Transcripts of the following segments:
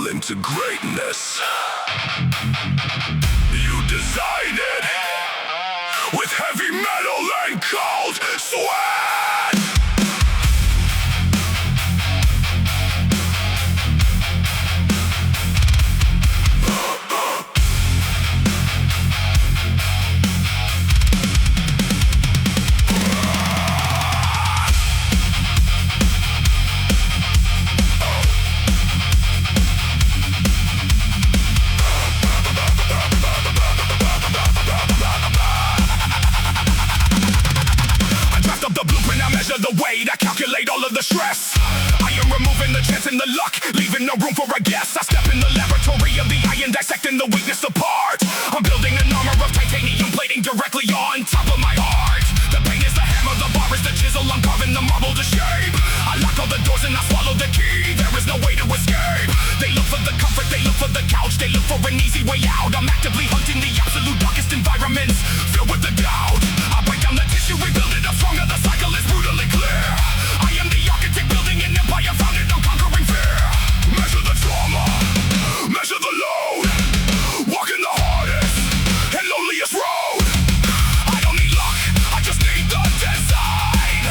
will into greatness. You design it with heavy metal and cold sweat. The weight, I calculate all of the stress. I am removing the chance and the luck, leaving no room for a guess. I step in the laboratory of the iron, dissecting the weakness apart. I'm building an armor of titanium plating directly on top of my heart. The pain is the hammer, the bar is the chisel, I'm carving the marble to shape. I lock all the doors and I swallow the key, there is no way to escape. They look for the comfort, they look for the couch, they look for an easy way out. I'm actively hunting the absolute darkest environments, filled with the doubt. I break down the tissue, rebuild it up stronger, the cycle is brutally clear. I am the architect building an empire founded on conquering fear. Measure the trauma, measure the load, walking the hardest and loneliest road. I don't need luck, I just need the design,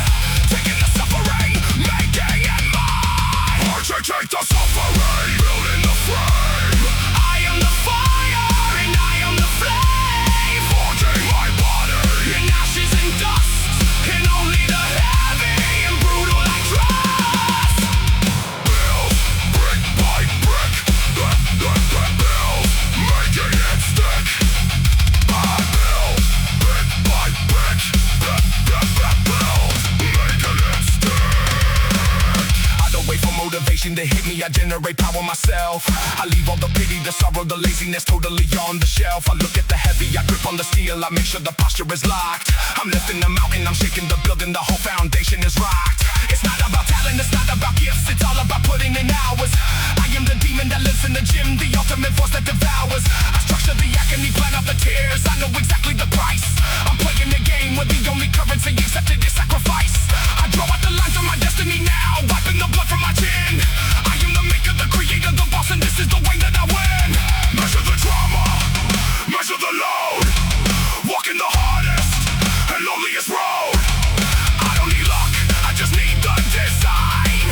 taking the suffering, making it mine. Architect the suffering, building the frame. I am the fire and I am the flame, forging my body in ashes and dust, and only the heavy and brutal I trust. Build, brick by brick, build, making it stick. I build, brick by brick, build, making it stick. I don't wait for motivation to hit me, I generate power myself. I leave all the pity, the sorrow, the laziness totally on the shelf. I look at the heavy, I grip on the steel, I make sure the posture is locked. I'm lifting the mountain, I'm shaking the building, the whole foundation is rocked. It's not about talent, it's not about gifts, it's all about putting in hours. I am the demon that lives in the gym, the ultimate force that devours. I structure the agony, plan out the tears, I know exactly the price. I'm playing the game where the only currency accepted is sacrifice. I draw out the lines of my destiny now, wiping the blood from my chin. I am the maker, the creator, the boss, and this is the way that I win. Measure the trauma, measure the load, walking the hardest and loneliest road. I don't need luck, I just need the design,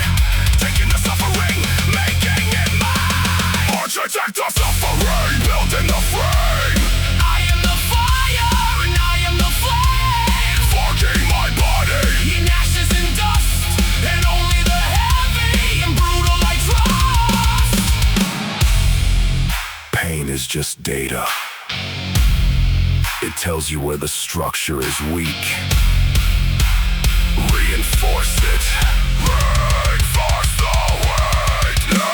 taking the suffering, making it mine. Architect of suffering, building the frame. I am the fire and I am the flame, forging my body in ashes and dust, and only the heavy and brutal I trust. Pain is just data. It tells you where the structure is weak. Reinforce it. Reinforce the weakness.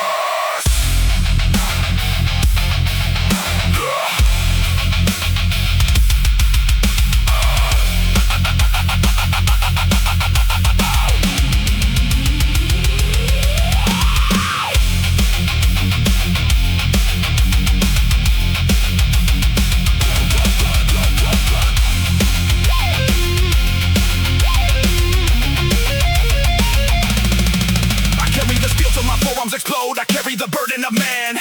Explode, I carry the burden of man.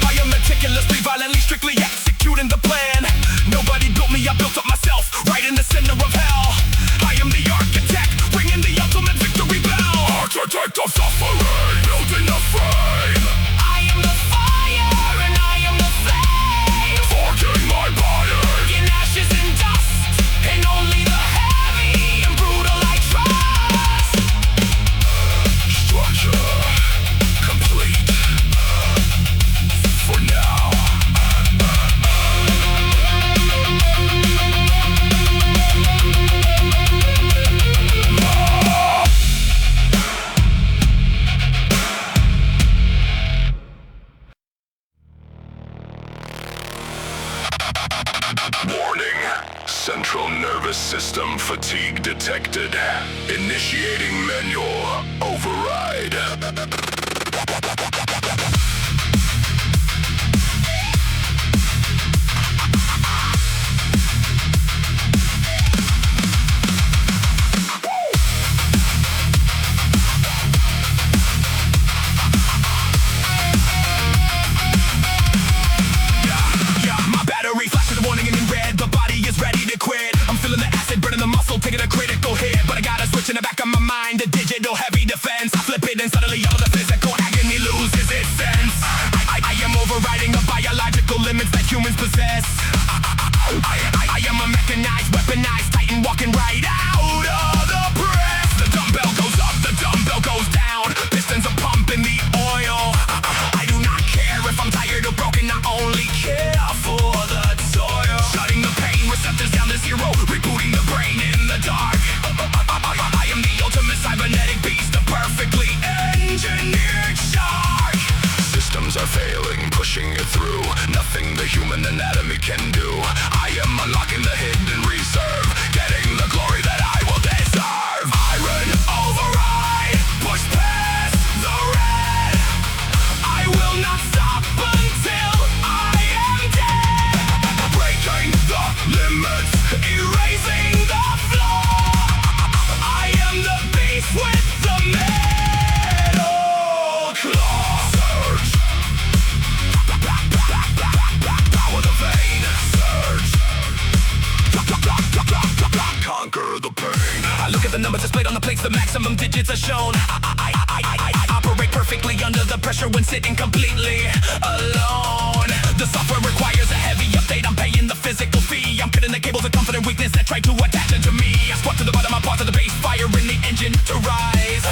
I am meticulously, violently, strictly executing the plan. Nobody built me, I built up myself, right in the center of hell. I am the architect, ringing the ultimate victory bell. Architect of suffering, building the frame. I am the fire and I am the flame, forging my body in ashes and dust, and only the heavy and brutal I trust. Structure complete for now. Warning. Central nervous system fatigue detected. Initiating manual override. fist. I am a mechanized, weaponized titan walking right out of the press. The dumbbell goes up, the dumbbell goes down. Pistons are pumping the oil. I do not care if I'm tired or broken, I only care for the toil. Shutting the pain receptors down to zero, rebooting the brain in the dark. I am the ultimate cybernetic beast, a perfectly engineered shark. Systems are failing, pushing it through. Nothing the human anatomy can do. I am unlocking the hidden reserve, getting the glory that I will deserve. Iron override, push past the red. I will not stop until I am dead. Breaking the limits, erasing the flaw. I am the beast with the metal claw. Surge. Power the vein. Surge. Conquer the pain. I look at the numbers displayed on the plates, the maximum digits are shown. I operate perfectly under the pressure when sitting completely alone. The software requires a heavy update, I'm paying the physical fee. I'm cutting the cables of confident weakness that try to attach it to me. I squat to the bottom, I pause to the base, fire in the engine to rise.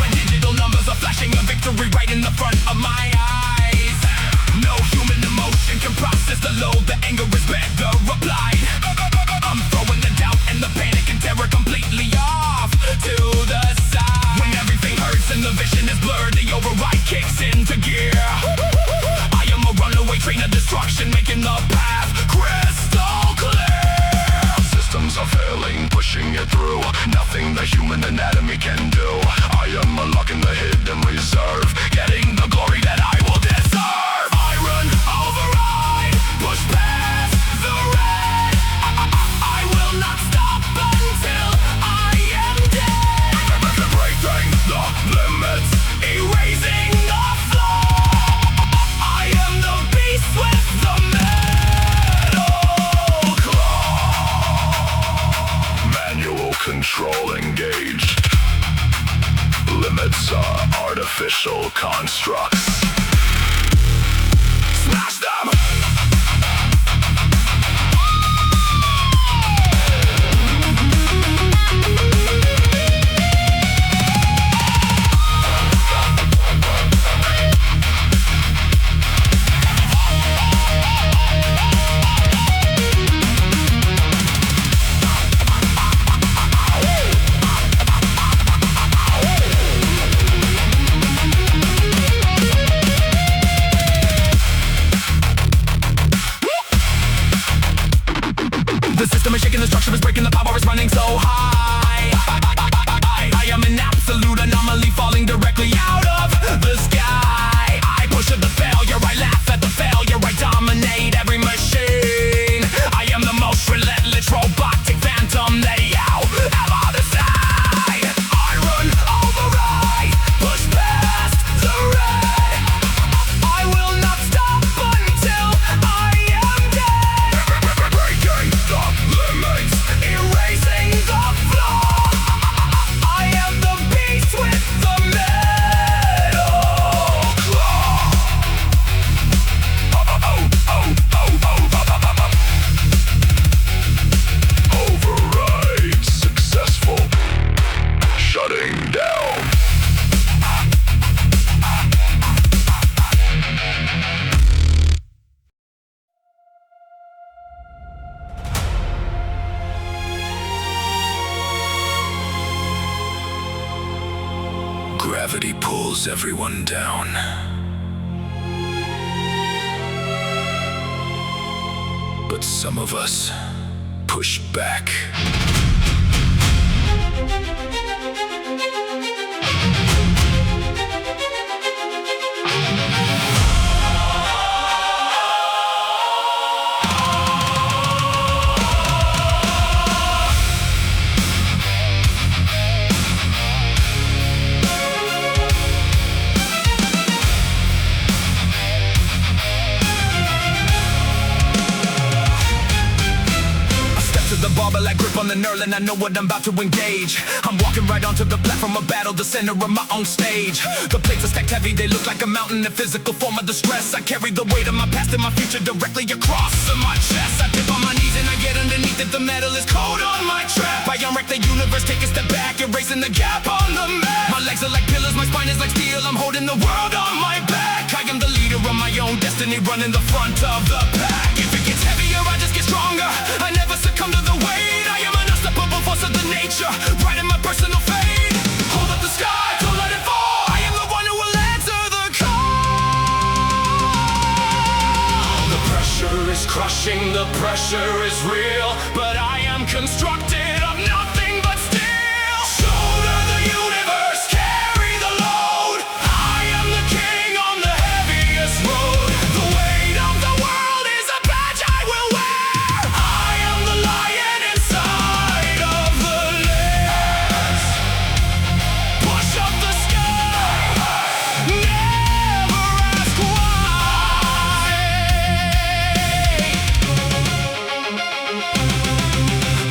My digital numbers are flashing a victory right in the front of my eyes. No human emotion can process the load, the anger is better applied. I'm throwing the doubt and the panic and terror completely off to the side. When everything hurts and the vision is blurred, the override kicks into gear. I am a runaway train of destruction, making the path crystal clear. Systems are failing, pushing it through. Nothing the human anatomy can do. I am unlocking the hidden reserve, getting the glory that I will deserve. Iron override, push past the red. I will not stop until I am dead. Breaking the limits, erasing the flaw. I am the beast with the metal claw. Manual control engaged. Limits are artificial constructs. Smash them! The system is shaking, the structure is breaking, the power is running so high. I am an absolute anomaly falling directly out of the sky. I push at the failure, I laugh at the failure, I dominate every machine. I am the most relentless robotic phantom they out the side. Iron override, push past the red. I will not stop until I am dead. Breaking the limits, erasing the flaw. I am the beast with the metal claw. Override successful. Shutting down. Gravity pulls everyone down. But some of us push back. to the bar, but like grip on the nerve, and I know what I'm about to engage. I'm walking right onto the platform of battle, the center of my own stage. The plates are stacked heavy, they look like a mountain, the physical form of the stress. I carry the weight of my past and my future directly across my chest. I dip on my knees and I get underneath it, the metal is cold on my trap. I unwreck the universe, take a step back, erasing the gap on the map. My legs are like pillars, my spine is like steel, I'm holding the world on my back. I am the leader of my own destiny, running the front of the pack. If it gets heavier, I just get stronger, I never succumb to the weight. I am an unstoppable force of the nature, right in my personal fate. Hold up the sky, don't let it fall, I am the one who will answer the call. The pressure is crushing, the pressure is real, but I am constructed of nothing but steel. Shoulder the universe, carry the load, I am the king on the heaviest road. The weight of the world is a badge I will wear, I am the lion inside of the lair. Push up the sky, never ask why.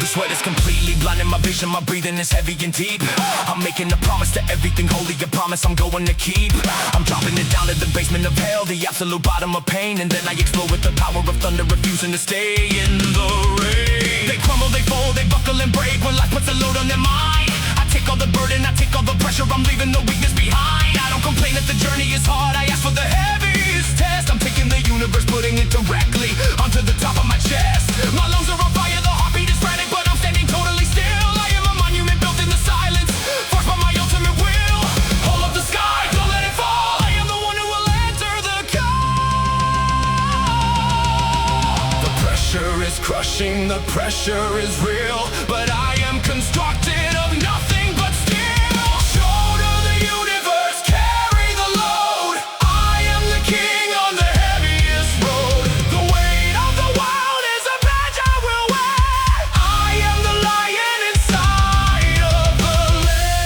The sweat is completely blinding my vision, my breathing is heavy and deep. I'm making a promise to everything holy, a promise I'm going to keep. I'm dropping it down to the basement of hell, the absolute bottom of pain, and then I explode with the power of thunder, refusing to stay in the rain. They crumble, they fold, they buckle and break when life puts a load on their mind. I take all the burden, I take all the pressure, I'm leaving the weakness behind. I don't complain if the journey is hard, I ask for the heaviest test. I'm taking the universe, putting it directly onto the top of my chest. My lungs are on fire, the heartbeat is frantic, but I'm standing totally still. I am a monument built in the silence, forced by my ultimate will. Hold up the sky, don't let it fall, I am the one who will answer the call. The pressure is crushing, the pressure is real, but I am constructed of nothing but steel. Shoulder the universe, carry the load, I am the king on the heaviest road. The weight of the world is a badge I will wear, I am the lion inside of the lair.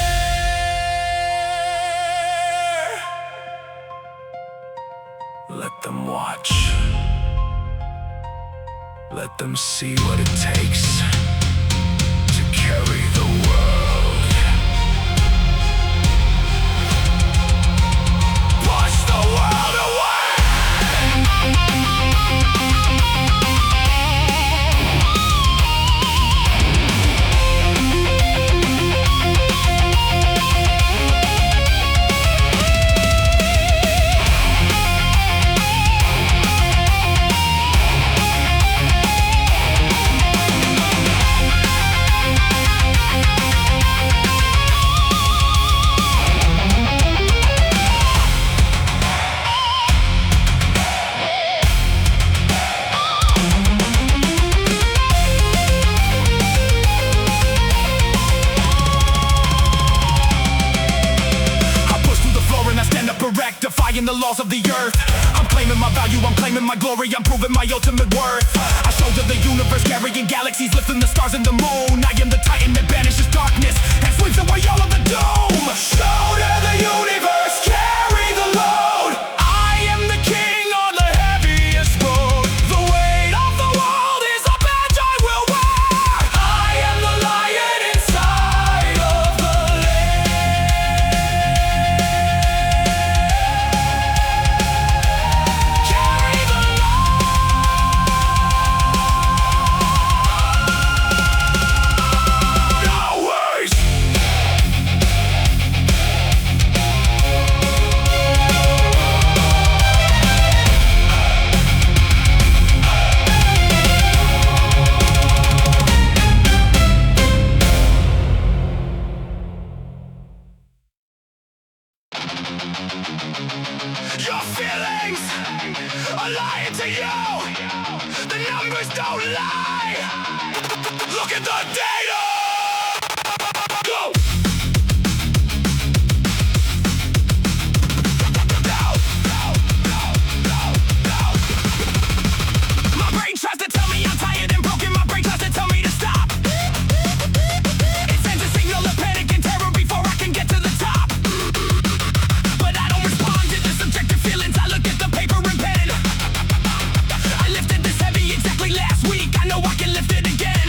Let them watch, let them see what it takes to carry the world. Push the world away. Defying the laws of the earth, I'm claiming my value, I'm claiming my glory, I'm proving my ultimate worth. I shoulder the universe, carrying galaxies, lifting the stars and the moon. I am the titan that banishes darkness and sweeps away all of the doom. Shoulder the universe, carry the load, I am the king on the heaviest road. The weight of the world is a badge I will wear, I am the lion inside of the Your feelings are lying to you. The numbers don't lie. Look at the data. Go. My brain tries to tell me I'm tired and broken. My brain tries to tell me to stop. It sends a signal of panic and terror before I can get to the top. But I don't respond to the subjective feelings. I look at the paper and pen. I lifted this heavy exactly last week. I know I can lift it again.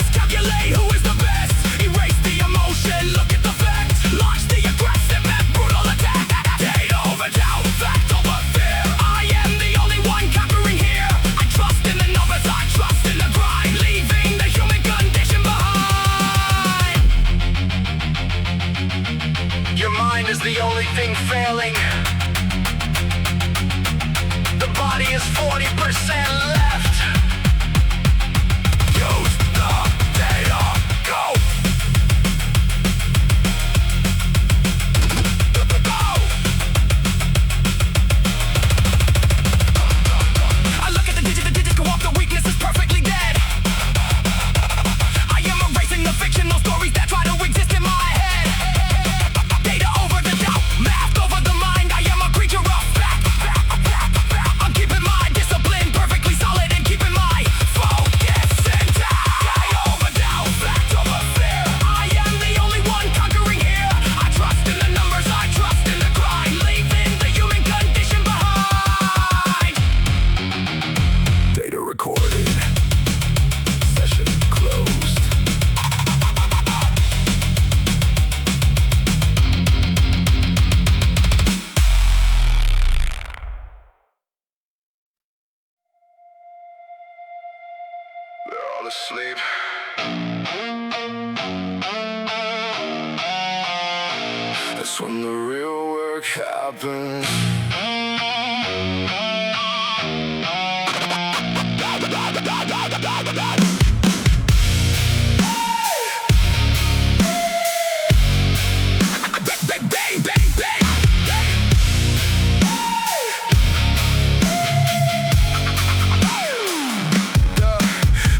just calculate who is the best. Erase the emotion, look at the fact. Launch the aggressive and brutal attack. Data over doubt, fact over fear. I am the only one conquering here. I trust in the numbers, I trust in the grind, leaving the human condition behind. Your mind is the only thing failing. The body is 40% left. Use the data, go! I look at the digit go off, the weakness is perfectly dead. I am erasing the fictional stories that try to exist in my head. Data over the doubt, math over the mind. I am a creature of fact. I'm keeping my discipline perfectly solid and keeping my focus intact. Data over doubt, fact over fear. I am the only one conquering here. I trust in the numbers, I trust in the grind, leaving the human condition behind. Data recorded. Session closed. They're all asleep. That's when the real work happens. Bang, bang, bang.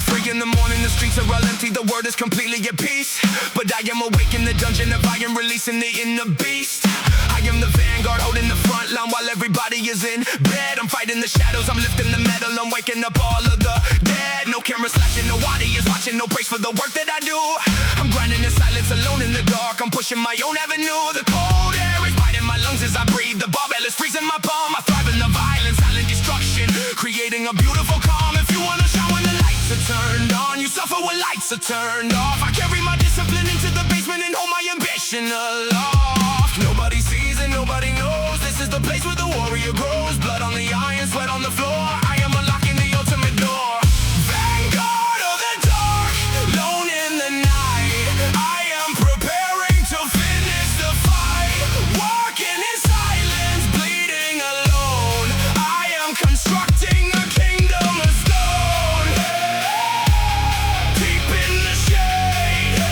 Free in the morning, the streets are all empty, the world is completely at peace. But I am awake in the dungeon of iron, releasing the inner beast. I am the Vanguard, holding the front line while everybody is in bed. I'm fighting the shadows, I'm lifting the metal, I'm waking up all of the dead. No camera slashing, no audience watching, no praise for the work that I do. I'm grinding in silence, alone in the dark, I'm pushing my own avenue. The cold air is biting my lungs as I breathe, the barbell is freezing my palm. I thrive in the violence, silent destruction, creating a beautiful calm. If you wanna shout when the lights are turned on, you suffer when lights are turned off. I carry my discipline into the basement and hold my ambition aloft. Nobody sees and nobody knows, this is the place where the warrior grows. Blood on the iron, sweat on the floor, I am unlocking the ultimate door. Vanguard of the dark, lone in the night, I am preparing to finish the fight. Working in silence, bleeding alone, I am constructing a kingdom of stone. Deep in the shade,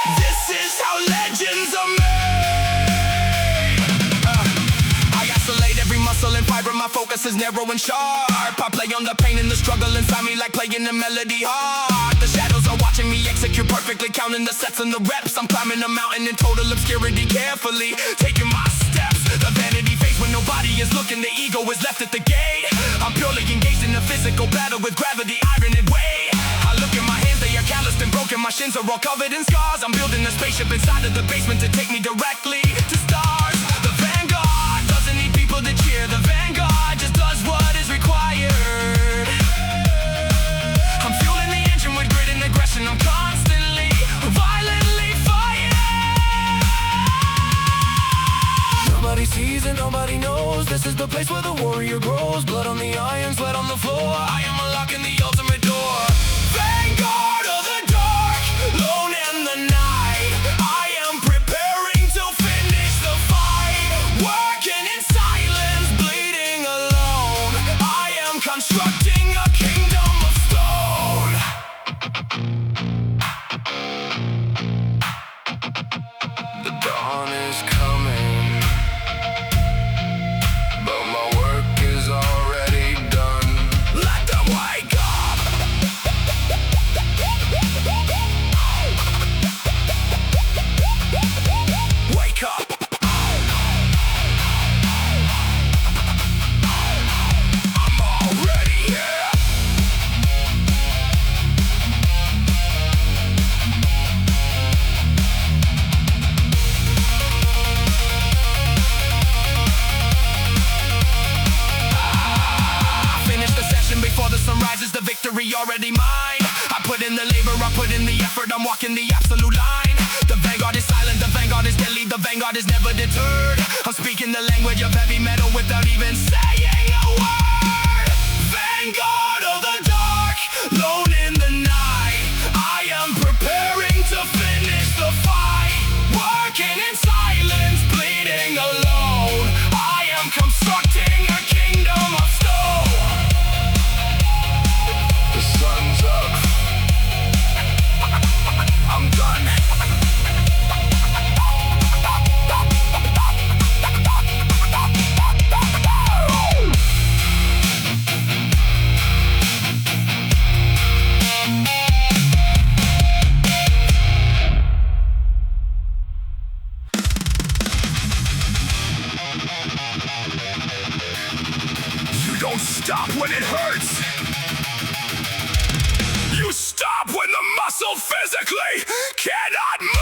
this is how legends are made. I isolate every muscle and fiber, my focus is narrow and sharp. I play on the pain and the struggle inside me like playing a melody hard. The shadows are watching me execute perfectly, counting the sets and the reps. I'm climbing a mountain in total obscurity, carefully taking my steps. The vanity fades when nobody is looking, the ego is left at the gate. I'm purely engaged in a physical battle with gravity, iron and weight. I look at my hands, they are calloused and broken, my shins are all covered in scars. I'm building a spaceship inside of the basement to take me directly to stars. The Vanguard doesn't need people to cheer, the Vanguard just does what is required. I'm fueling the engine with grit and aggression, I'm constantly, violently firing. Nobody sees and nobody knows, this is the place where the warrior grows. Blood on the iron, sweat on the floor, I am unlocking the ultimate door. Vanguard of the dark, lone in the night, I am preparing to finish the fight. Working in silence, bleeding alone, I am constructing a kingdom of stone. The dawn is coming, but my work is already done. Let them wake up. Wake up. I'm already here. victory already mine. I put in the labor, I put in the effort, I'm walking the absolute line. The Vanguard is silent, the Vanguard is deadly, the Vanguard is never deterred. I'm speaking the language of heavy metal without even saying a word. Vanguard of the dark, lone in the night. I am preparing to finish the fight. Working in silence, bleeding alone. I am constructing a kingdom of stone. The sun's up. I'm done. You don't stop when it hurts. You stop when the muscle physically cannot move.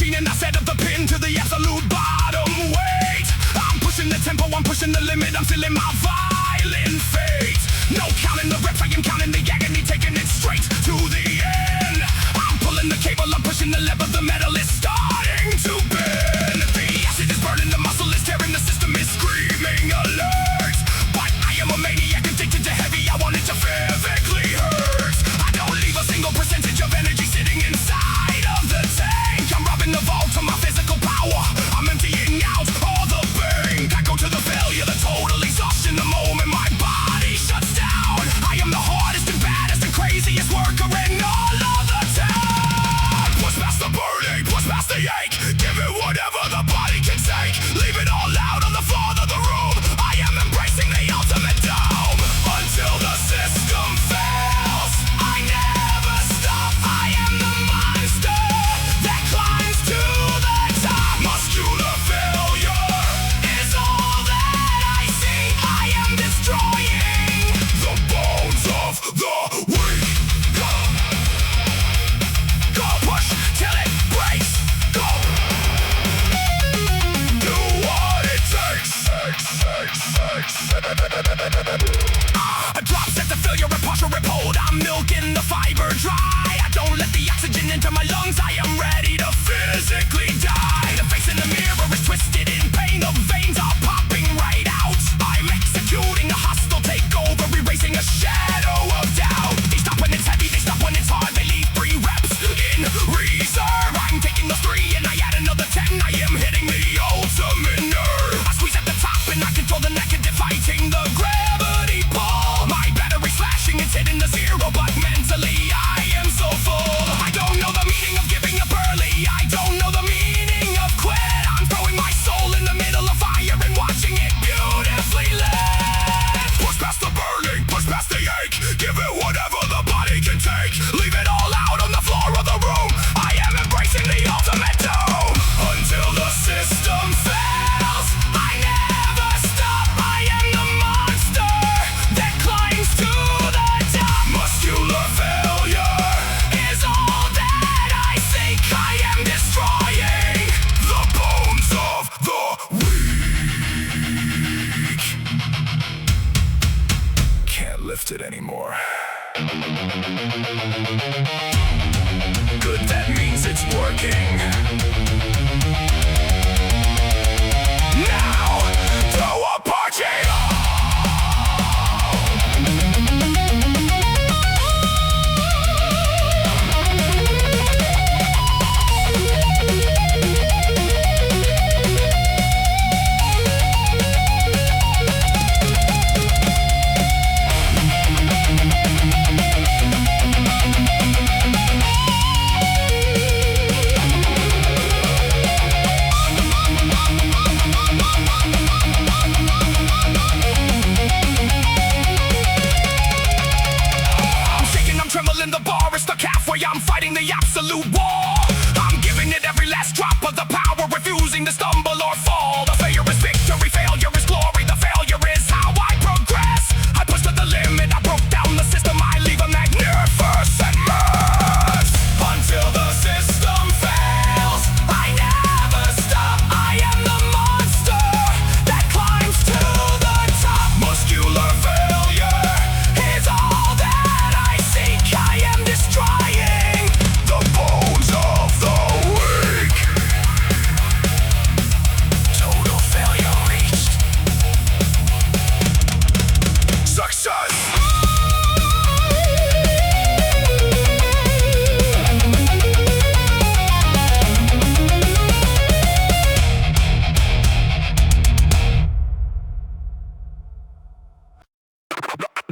And I set up the pin to the absolute bottom. Wait, I'm pushing the tempo, I'm pushing the limit, I'm feeling my violent fate. No counting the reps, I am counting the agony, taking it straight to the end. I'm pulling the cable, I'm pushing the lever, the metal is starting to bend. The acid is burning, the muscle is tearing, the system is screaming alert. But I am a maniac addicted to heavy, I want it to physically hurt. I don't leave a single percentage of energy sitting inside of the tank. I'm robbing the vault of my physical power. I'm emptying out all the bank. I go to the failure, the total exhaustion, the moment my body shuts down. I am the hardest and baddest and craziest worker in all of the town. Push past the burning, push past the ache. Give it whatever the body can take. Leave it all out on the floor of the room. I am embracing the ultimate dome. Until the system fails, I never stop. I am the monster that climbs to the top. Muscular failure is all that I see. I am destroying the bones of the weak. Go, go, push till it breaks. Go, do what it takes. A drop set the failure and partial rip hold. I'm milking the fiber dry. I don't let the oxygen enter my lungs. I am ready to physically die. The face in the mirror is twisted in pain. The veins are popping right out. I'm executing a hostile takeover, erasing a shadow of doubt. They stop when it's heavy, they stop when it's hard. They leave 3 reps in reserve. I'm taking those 3 and I add another 10. I am hitting the ultimate nerve. I squeeze at the top and I control the negative, fighting the gravity pull. My battery's flashing, it's hitting the 0, but mentally I am so full. I don't know the meaning of giving up early. I don't know the meaning of quit. I'm throwing my soul in the middle of fire and watching it beautifully lit. Push past the burning, push past the ache. Give it whatever the body can take. Leave it all out on the floor of the room. I am embracing the ultimate doom. Until the system fails, I never stop. I am the monster that climbs to the top. Muscular failure is all that I think. I am destroying the bones of the weak. Can't lift it anymore. Good, that means it's working. Now, throw a party!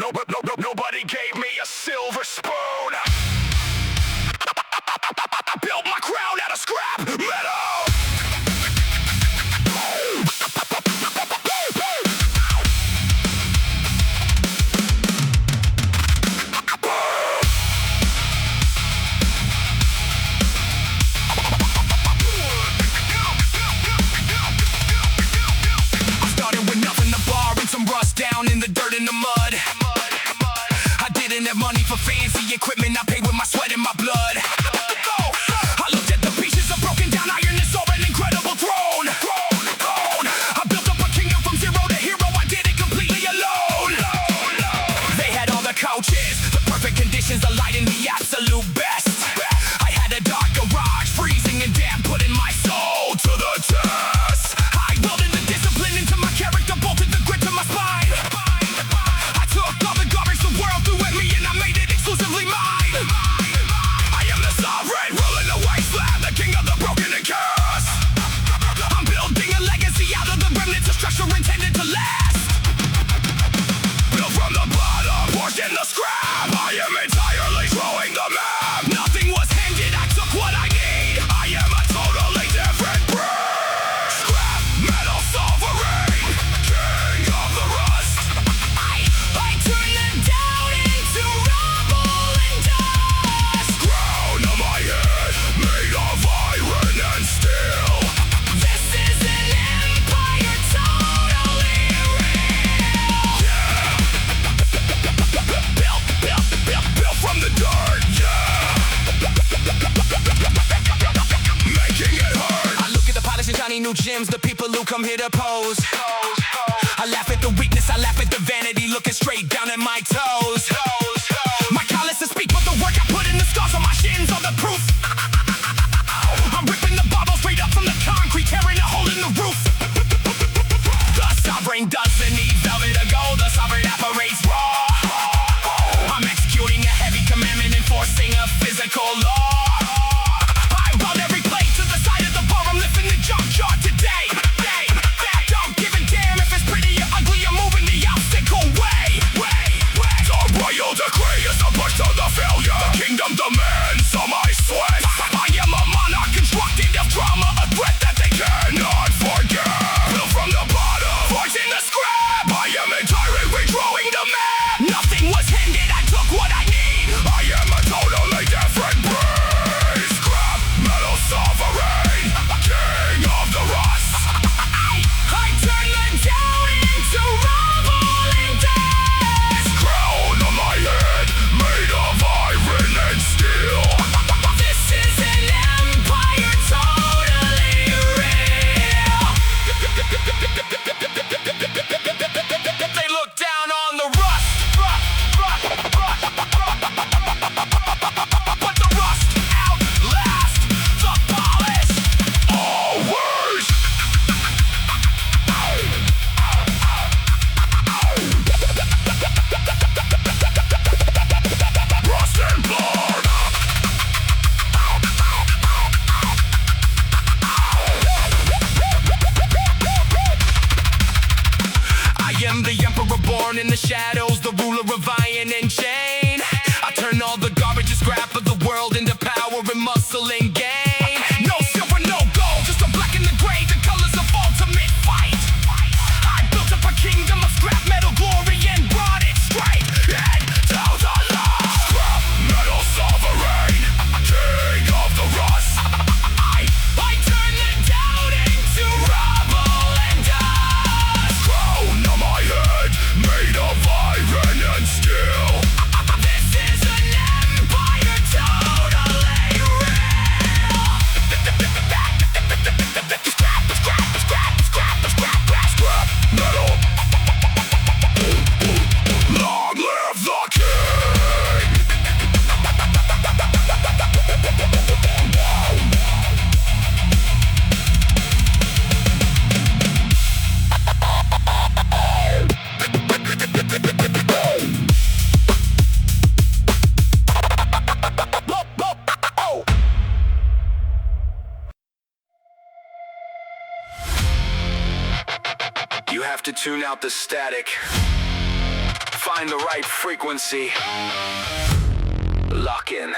Nobody gave me a silver spoon. I built my crown out of scrap metal. Down in the dirt and the mud. I didn't have money for fancy equipment. I paid with my sweat and my blood. I looked at the pieces of broken down iron and saw an incredible throne. I built up a kingdom from zero to hero. I did it completely alone. They had all the coaches, the perfect conditions, the light and the absolute best. I had a dark garage, freezing and damp, putting my soul to the test. I welded the discipline into my character, bolted the grit to my spine. Intended to last. Built from the bottom, forged in the scrap. I am entirely throwing the map. Nothing was handed, I took what I need. I am a totally different breed. Scrap metal sovereign, king of the rust. I turn them down into rubble and dust. Crown on my head, made of iron and steel. This is an empire totally built from the dirt, making it hurt. I look at the polished and shiny new gems, the people who come here to pose. I laugh at the weakness, I laugh at the vanity, looking straight down at my toes. My callous to speak, but the work I put in, the scars on my shins are the proof. I'm ripping the bubble straight up from the concrete, tearing a hole in the roof. The sovereign doesn't need velvet or gold, the sovereign operates raw. I'm executing a heavy commandment, enforcing a physical law. I rolled every plate to the side of the bar, I'm lifting the junkyard today. Don't give a damn if it's pretty or ugly, I'm moving the obstacle way. The royal decree is the push to the failure. The kingdom demands all my sweat. I am a monarch constructed of trauma, a threat that they cannot forget. Built from the bottom, forged in the scrap. I am entirely rethrowing the map. Nothing was handed, I took what I need. I am a totally different breed. Scrap metal sovereign, king of the rust. I turn them down into rubble and dust. Crown on my head, made of iron and steel. This is an empire totally real. They look down on the rust. But the rust outlasts the polish always. Rust and blood. I am the emperor born in the shadows, the ruler of iron and chain. I turn all the garbage and scrap of the world into power and muscle and gain. No silver, no gold, just the black and the gray, the colors of ultimate fight. I built up a kingdom of scrap metal glory and brought it straight into the light. Scrap metal sovereign, king of the rust. I turn them down into rubble and dust. Crown on my head, made of iron and steel. This is an empire totally real. Scrap metal. Long live the king. You have to tune out the static. find the right frequency. Lock in.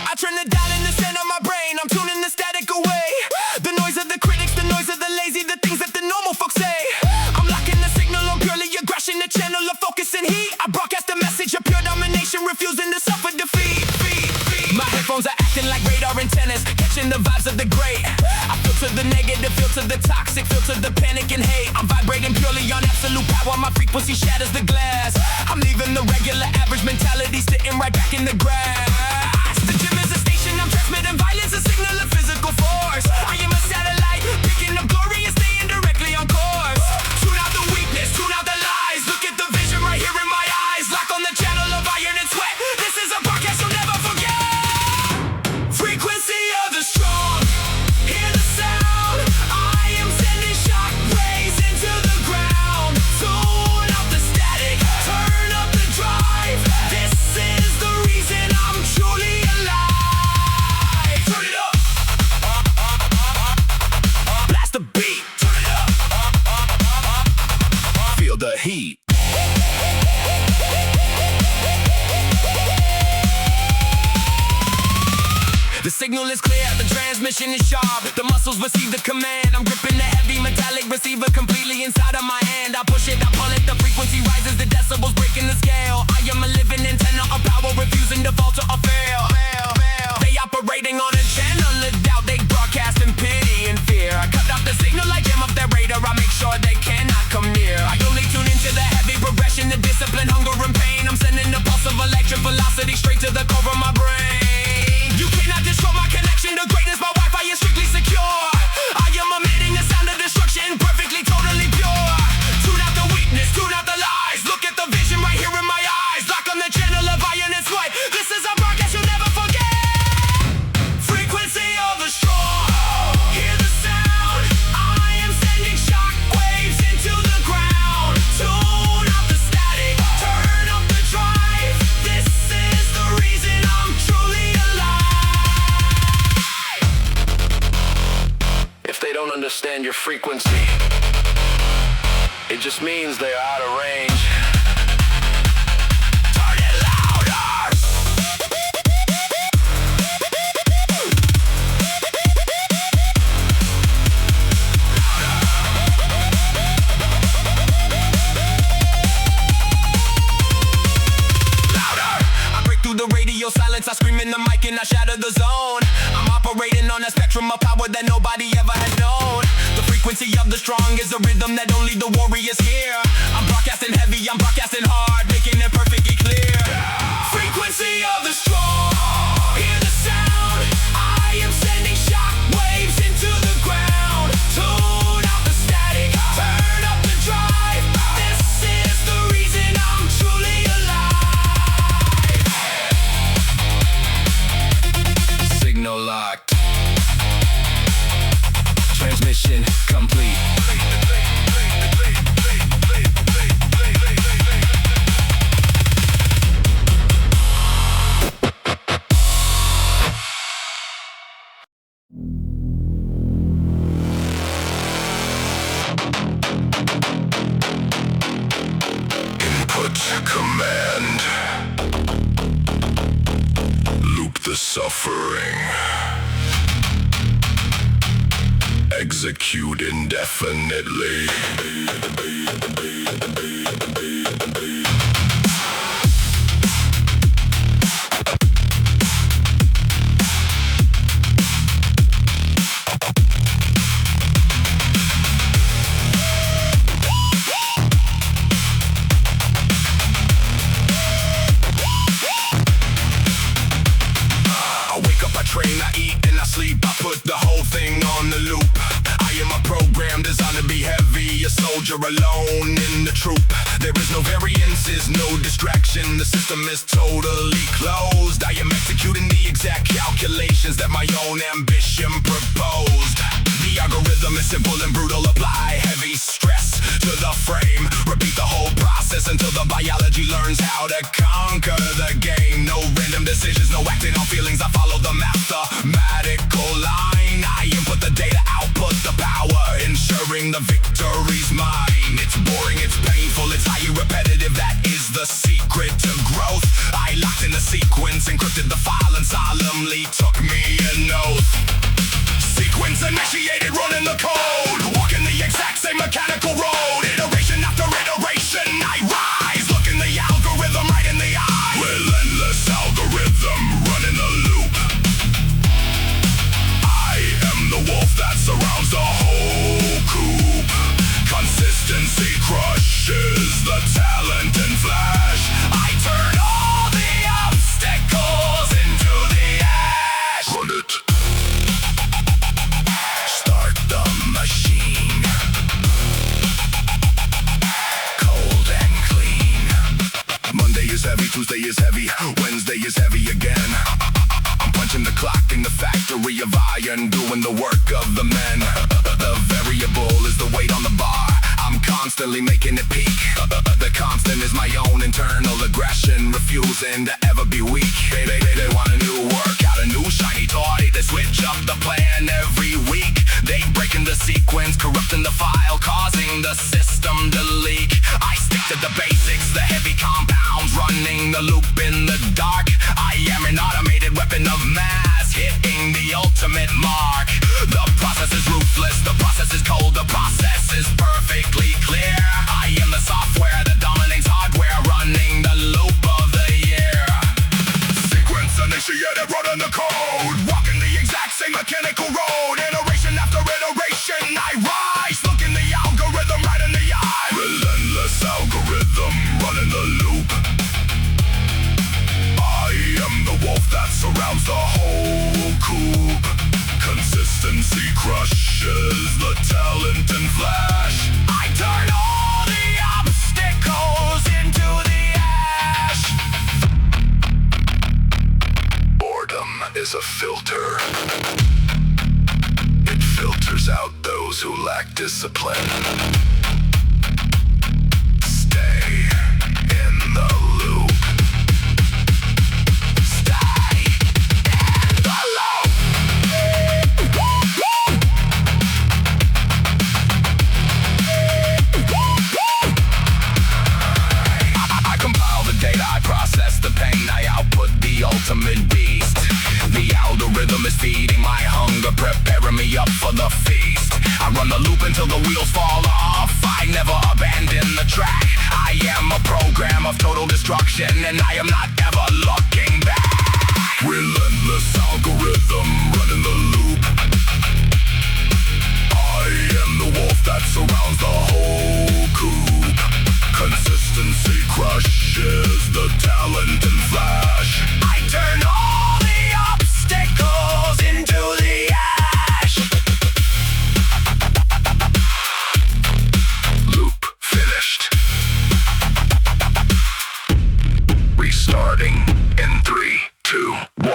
I turn the dial in the center of my brain. I'm tuning the static away. The noise of the critics, the noise of the lazy, the things that the normal folks say. I'm locking the signal on purely aggression, the channel of focus and heat. I broadcast a message of pure domination, refusing to suffer defeat. My headphones are acting like radar antennas, catching the vibes of the great. I filter the negative, filter the toxic, filter the panic and hate. I'm vibrating purely on absolute power. My frequency shatters the glass. I'm leaving the regular average mentality, sitting right back in the grass. The gym is a station, I'm transmitting violence, a signal of physical force. I am a satellite, picking up glory and staying directly on course. Tune out the weakness, tune out the lies. Look at the vision right here in my eyes. Lock on the channel of iron and sweat. This is a broadcast you'll never forget. Frequency of the strong, hear the sound. I am sending shock waves into the ground. Tune out the static, turn up the drive. This is the reason I'm truly alive. Turn it up. Blast the beat. Turn it up. Feel the heat. The signal is clear, the transmission is sharp. The muscles receive the command. I'm gripping the heavy metallic receiver completely inside of my hand. I push it, I pull it, the frequency rises, the decibels breaking the scale. I am a living antenna of power, refusing to falter or fail. They operating on a channel of doubt, they broadcast in pity and fear. I cut off the signal, I jam up their radar, I make sure they cannot come near. I only tune into the heavy progression, the discipline, hunger and pain. I'm sending the pulse of electric velocity straight to the core of my brain. You cannot destroy my connection to greatness, my Wi-Fi is strictly secure. I am emitting a sound of destruction, perfectly, totally pure. Tune out the weakness, tune out the lies. Look at the vision right here in my eyes. Lock on the channel of iron and sweat. This is a broadcast you'll never forget. Frequency of the strong, hear the sound. I am sending shock waves into the ground. Tune out the static, turn up the drive. This is the reason I'm truly alive. If they don't understand your frequency, it just means they're out of range. Turn it louder! Louder! I break through the radio silence, I scream in the mic and I shatter the zone. I'm operating on a spectrum of power that nobody ever has known. The frequency of the strong is a rhythm that only the warriors hear. I'm broadcasting heavy, I'm broadcasting hard, making it perfectly clear. Frequency of the strong, hear the sound. I am sending shock waves into the ground. Tune out the static, turn up the drive. This is the reason I'm truly alive. Signal locked. Transmission complete. Input command. Loop the suffering. Execute indefinitely. I wake up, I train, I eat, and I sleep. I put the whole thing on the loop. I am a program designed to be heavy, a soldier alone in the troop. There is no variances, no distraction. The system is totally closed. I am executing the exact calculations that my own ambition proposed. The algorithm is simple and brutal. Apply heavy stress to the frame. until the biology learns how to conquer the game. No random decisions, no acting on feelings. I follow the mathematical line. I input the data, output the power, ensuring the victory's mine. It's boring, it's painful, it's highly repetitive. That is the secret to growth. I locked in the sequence, encrypted the file, and solemnly took me an oath. Sequence initiated, running the code, walking the exact same mechanical road. Iteration after iteration, I rise, looking the algorithm right in the eye. Relentless algorithm, running the loop. I am the wolf that surrounds the whole coop. Consistency crushes the talent and flash. I turn all the obstacles into the ash. Run it. Start the machine. Cold and clean. Monday is heavy, Tuesday is heavy, Wednesday is heavy again. I'm punching the clock in the factory of iron, doing the work of the men. The variable is the weight on the bar. I'm constantly making it peak. The constant is my own internal aggression, refusing to ever be weak. They want a new workout, a new shiny toy. They switch up the plan every week. They breaking the sequence, corrupting the file, causing the system to leak. I stick to the basics, the heavy compounds, running the loop in the dark. I am an automated weapon of mass, hitting the ultimate mark. The process is ruthless, the process is cold, the process is perfectly clear. I am the software that dominates hardware, running the loop of the year. Sequence initiated, running the code, walking the exact same mechanical road. Iteration after iteration, I rise, looking the algorithm right in the eye. Relentless algorithm, running the loop. I am the wolf that surrounds the whole coop. Consistency crushes the talent and flash. I turn all the obstacles into the ash. Boredom is a filter. It filters out those who lack discipline. Stay in the loop. Ultimate beast. The algorithm is feeding my hunger, preparing me up for the feast. I run the loop until the wheels fall off. I never abandon the track. I am a program of total destruction, and I am not ever looking back. Relentless algorithm, running the loop. I am the wolf that surrounds the whole coop. Consistency crushes the talent and flash. I turn all the obstacles into the ash. Loop finished. Restarting in 3, 2, 1.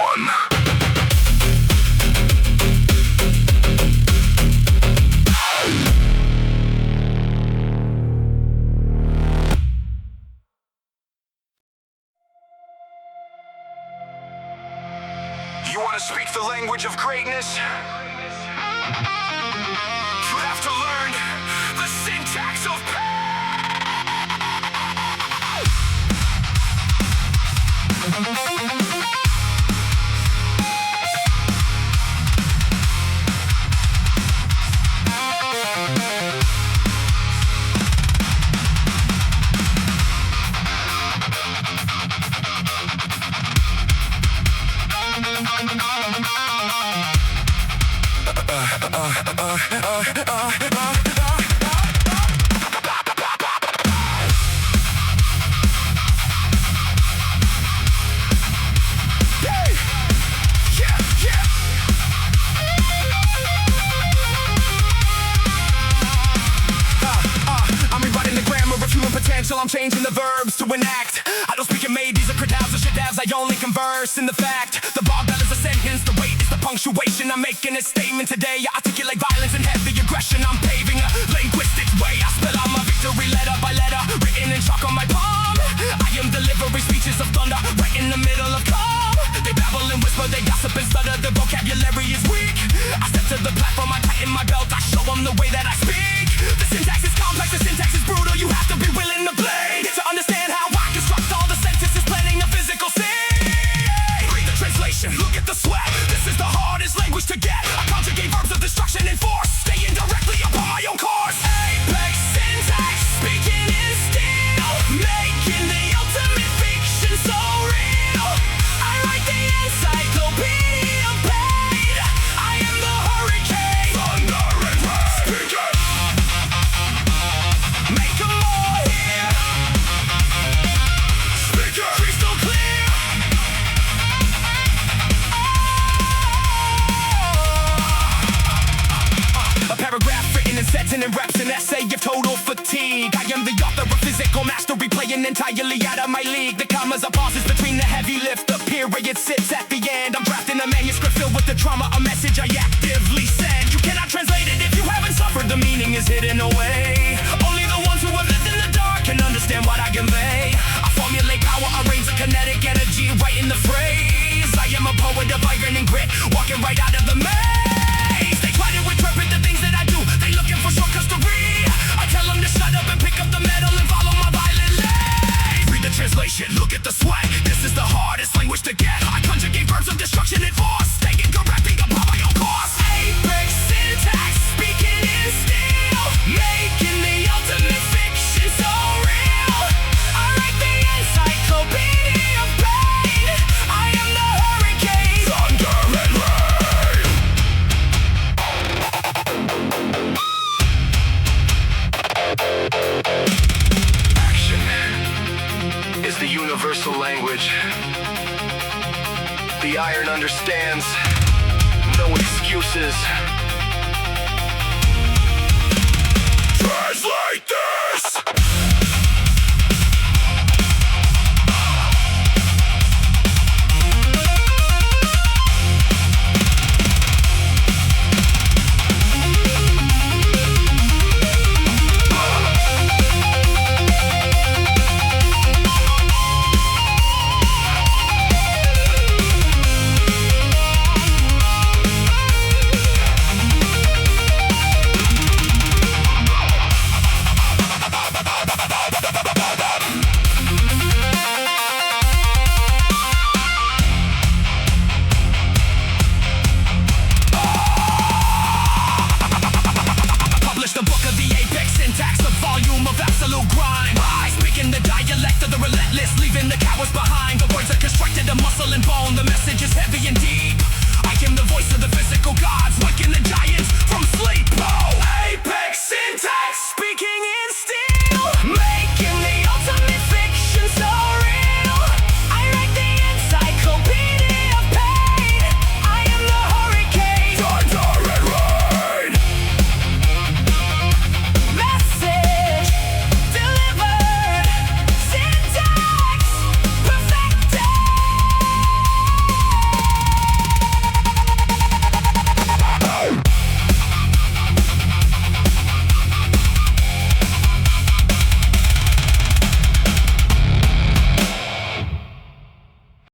You want to speak the language of greatness? You have to learn the syntax of potential, I'm changing the verbs to enact. I don't speak in maybes or credavs or shadavs, I only converse in the fact. The barbell is a sentence, the weight is the punctuation. I'm making a statement today, I articulate violence and heavy aggression. I'm paving a linguistic way, I spell out my victory letter by letter, written in chalk on my palm. stutter, the vocabulary is weak. I step to the platform, I tighten my belt, I show them the way that I speak. The syntax is complex, the syntax is brutal, you have to be willing to bleed to understand how I construct all the sentences, planning a physical scene. Read the translation, look at the sweat. This is the hardest language to get. I conjugate verbs of destruction and force, staying directly upon my own course. Apex syntax, speaking in steel, making the ultimate fiction so real. I write the encyclopedia of pain. I am the hurricane, thunder and rain. Speak it. make 'em all hear. Speak it. Crystal clear. A paragraph written in sets and in reps, an essay of total fatigue. I am the author of physical mastery, playing entirely out of my league. The commas are pauses between the heavy lift, the period sits at the end. I'm drafting a manuscript filled with the trauma, a message I actively send. You cannot translate it if you haven't suffered, the meaning is hidden away. Only the ones who have lived in the dark can understand what I convey. I formulate power, arrange the kinetic energy right in the phrase. I am a poet of iron and grit, walking right out of the maze. They try to interpret the things that I do, they looking for shortcuts to read. I tell them to shut up and pick up the metal and follow my violent lead. Read the translation, look at the swag. This is the hardest language to get. I conjugate verbs of destruction and force, staying correcting upon my own course. Apex syntax, speaking in steel, making the ultimate fiction so real. I write the encyclopedia of pain. I am the hurricane, Thunder and rain. Action is the universal language. The iron understands. No excuses. Translate this. the volume of absolute grind. I speak in the dialect of the relentless, leaving the cowards behind.